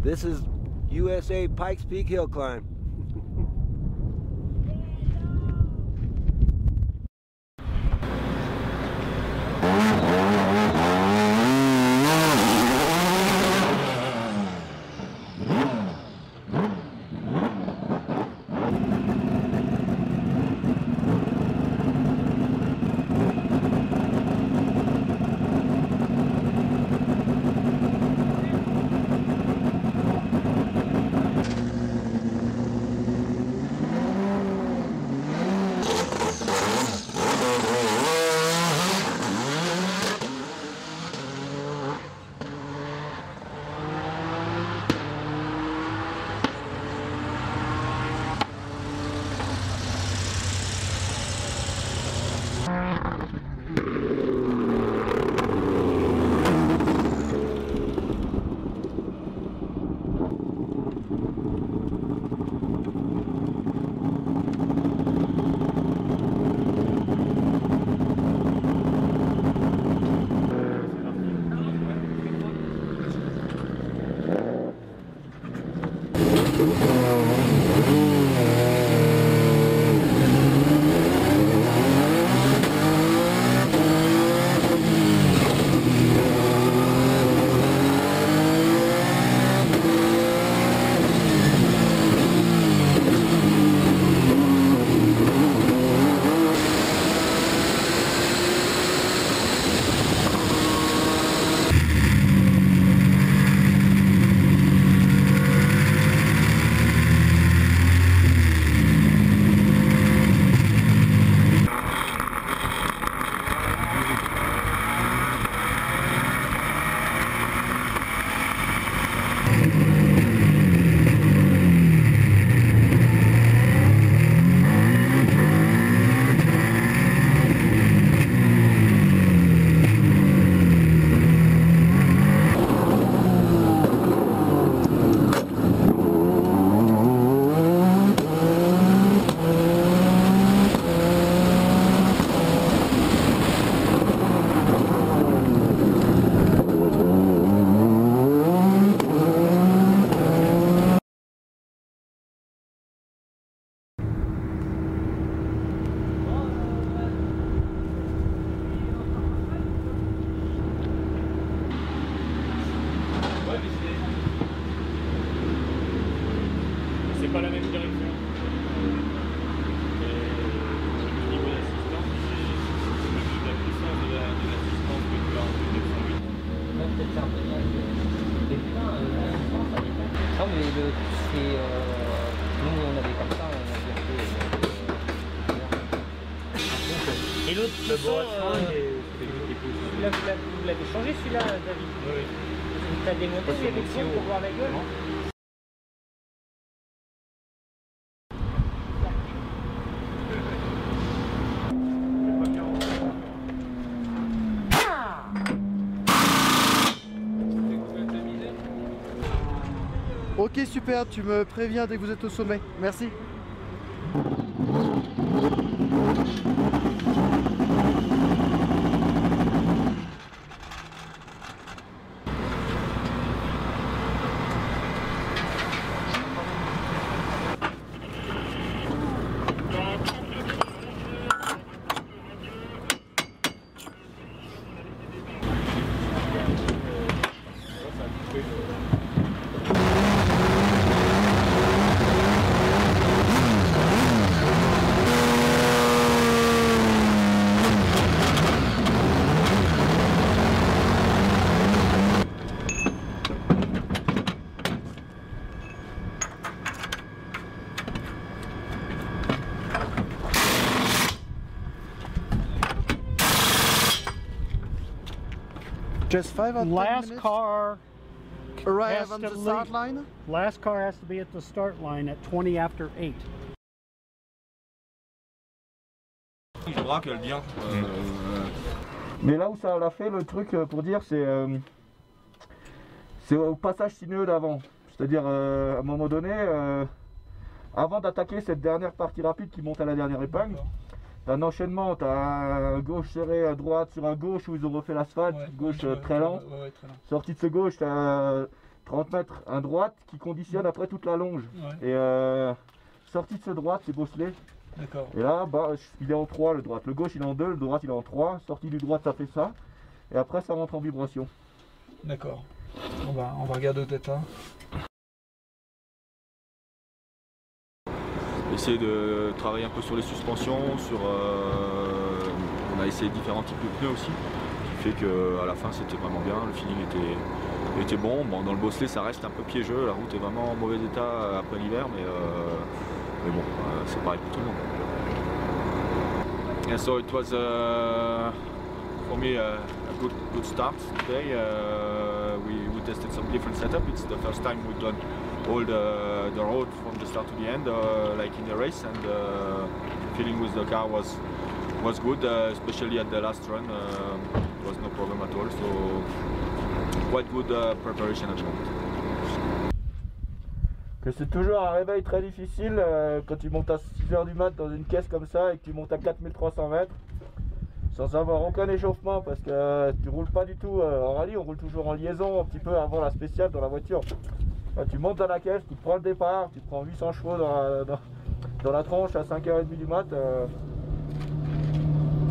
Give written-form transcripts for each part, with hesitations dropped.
This is USA Pikes Peak Hill Climb. C'est pas la même direction. Et au niveau d'assistance, c'est la puissance de l'assistance que tu as en 908. Ouais, peut-être c'est un peu bien. Mais putain, l'assistance, ça dépend. Non, mais c'est. Nous, on avait comme ça, on a bien fait. Et l'autre, Le Boasson, vous l'avez changé celui-là, David? Oui. T'as démonté les élections pour voir la gueule? Ok, super, tu me préviens dès que vous êtes au sommet. Merci. Just 5 or 10 Last minutes? car Arrive has on to the leave. start line? Last car has to be at the start line at 20 after 8. Je braque bien. Mais là où ça l'a fait, le truc pour dire, c'est au passage sinueux d'avant. C'est-à-dire, à un moment donné, avant d'attaquer cette dernière partie rapide qui monte à la dernière épingle, t'as un enchaînement, t'as un gauche serré à droite sur un gauche où ils ont refait l'asphalte, gauche très lent. Très lent. Sortie de ce gauche, t'as 30 mètres, un droite qui conditionne après toute la longe. Ouais. Et sortie de ce droite, c'est bosselé. D'accord. Et là, bah, il est en 3 le droite. Le gauche il est en 2, le droite il est en 3. Sortie du droite, ça fait ça. Et après, ça rentre en vibration. D'accord. On va regarder au tête. Essayer de travailler un peu sur les suspensions, on a essayé différents types de pneus aussi, qui fait qu'à la fin c'était vraiment bien, le feeling était bon. Bon, dans le bosselet ça reste un peu piégeux, la route est vraiment en mauvais état après l'hiver, mais bon, c'est pareil pour tout le monde. And so it was for me a good start today. We tested some different setup. It's the first time we've done all the road from the start to the end, like in the race, and feeling with the car was good, especially at the last run. It was no problem at all. So quite good preparation at the moment. Que c'est toujours un réveil très difficile quand tu montes à 6 h du mat dans une caisse comme ça et que tu montes à 4300 mètres sans avoir aucun échauffement, parce que tu roules pas du tout en rallye, on roule toujours en liaison un petit peu avant la spéciale dans la voiture. Là, tu montes dans la caisse, tu prends le départ, tu prends 800 chevaux dans la tronche à 5 h 30 du mat,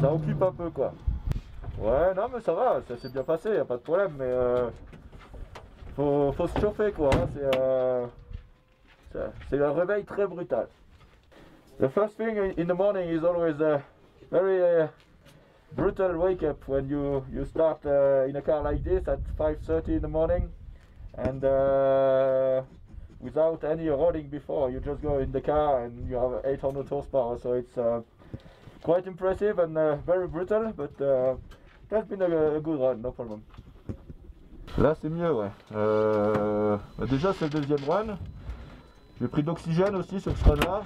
ça occupe un peu quoi. Ouais, non mais ça va, ça s'est bien passé, y a pas de problème, mais faut se chauffer quoi, hein, c'est un réveil très brutal. The first thing in the morning is always a very brutal wake up when you start in a car like this at 5:30 in the morning, and without any roading before, you just go in the car and you have 800 horsepower, so it's quite impressive and very brutal, but that's been a good run, no problem. Là c'est mieux, ouais. Déjà c'est le deuxième run. J'ai pris d'oxygène aussi sur ce run-là.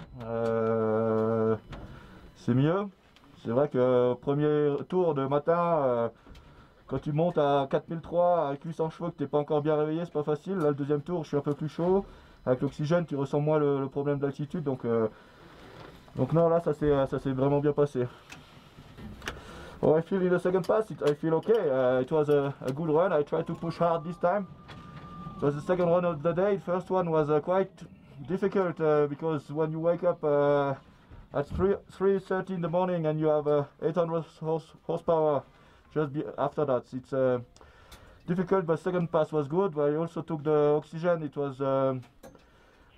C'est mieux. C'est vrai que premier tour de matin, quand tu montes à 4003 avec 800 chevaux que tu n'es pas encore bien réveillé, c'est pas facile. Là le deuxième tour, je suis un peu plus chaud. Avec l'oxygène, tu ressens moins le problème d'altitude. Donc non, là ça s'est vraiment bien passé. Oh, I feel in the second pass, I feel okay. It was a good run. I tried to push hard this time. It was the second run of the day. The first one was quite difficult because when you wake up at 3:30 in the morning and you have 800 horsepower just after that, it's difficult, but second pass was good. But I also took the oxygen. It was a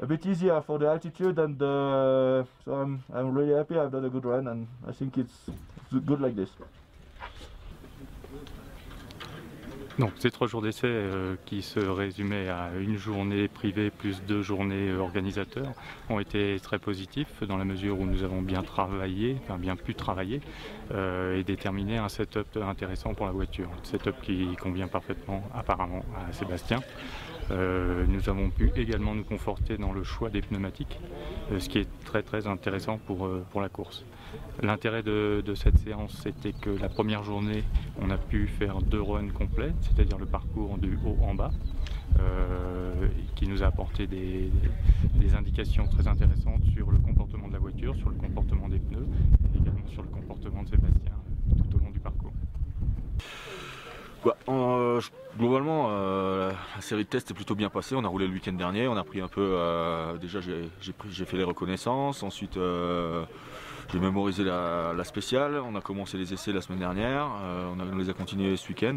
bit easier for the altitude, and so I'm really happy. I've done a good run, and I think it's good like this. Donc ces 3 jours d'essai qui se résumaient à une journée privée plus 2 journées organisateurs ont été très positifs dans la mesure où nous avons bien travaillé, enfin bien pu travailler et déterminer un setup intéressant pour la voiture. Un setup qui convient parfaitement apparemment à Sébastien. Nous avons pu également nous conforter dans le choix des pneumatiques, ce qui est très intéressant pour la course. L'intérêt de cette séance, c'était que la première journée, on a pu faire 2 runs complets, c'est-à-dire le parcours du haut en bas, qui nous a apporté des indications très intéressantes sur le comportement de la voiture, sur le comportement des pneus, et également sur le comportement de Sébastien tout au long du parcours. Globalement, la série de tests est plutôt bien passée. On a roulé le week-end dernier, on a pris un peu. Déjà, j'ai fait les reconnaissances. Ensuite, j'ai mémorisé la spéciale. On a commencé les essais la semaine dernière. On les a continués ce week-end.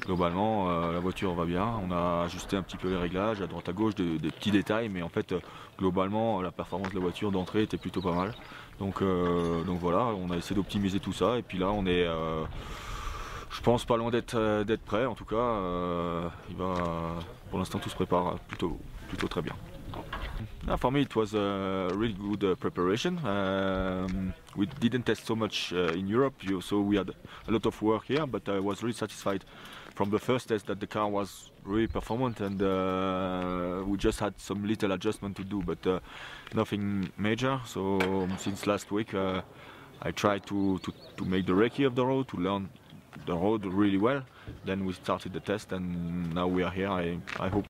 Globalement, la voiture va bien. On a ajusté un petit peu les réglages à droite à gauche, des petits détails, mais en fait, globalement, la performance de la voiture d'entrée était plutôt pas mal. Donc voilà, on a essayé d'optimiser tout ça. Et puis là, on est. Je pense pas loin d'être prêt, en tout cas, pour l'instant tout se prépare plutôt très bien. For me it was a really good preparation. We didn't test so much in Europe, so we had a lot of work here, but I was really satisfied from the first test that the car was really performant, and we just had some little adjustment to do, but nothing major. So since last week I tried to make the recce of the road, to learn the road really well. Then we started the test, and now we are here. I hope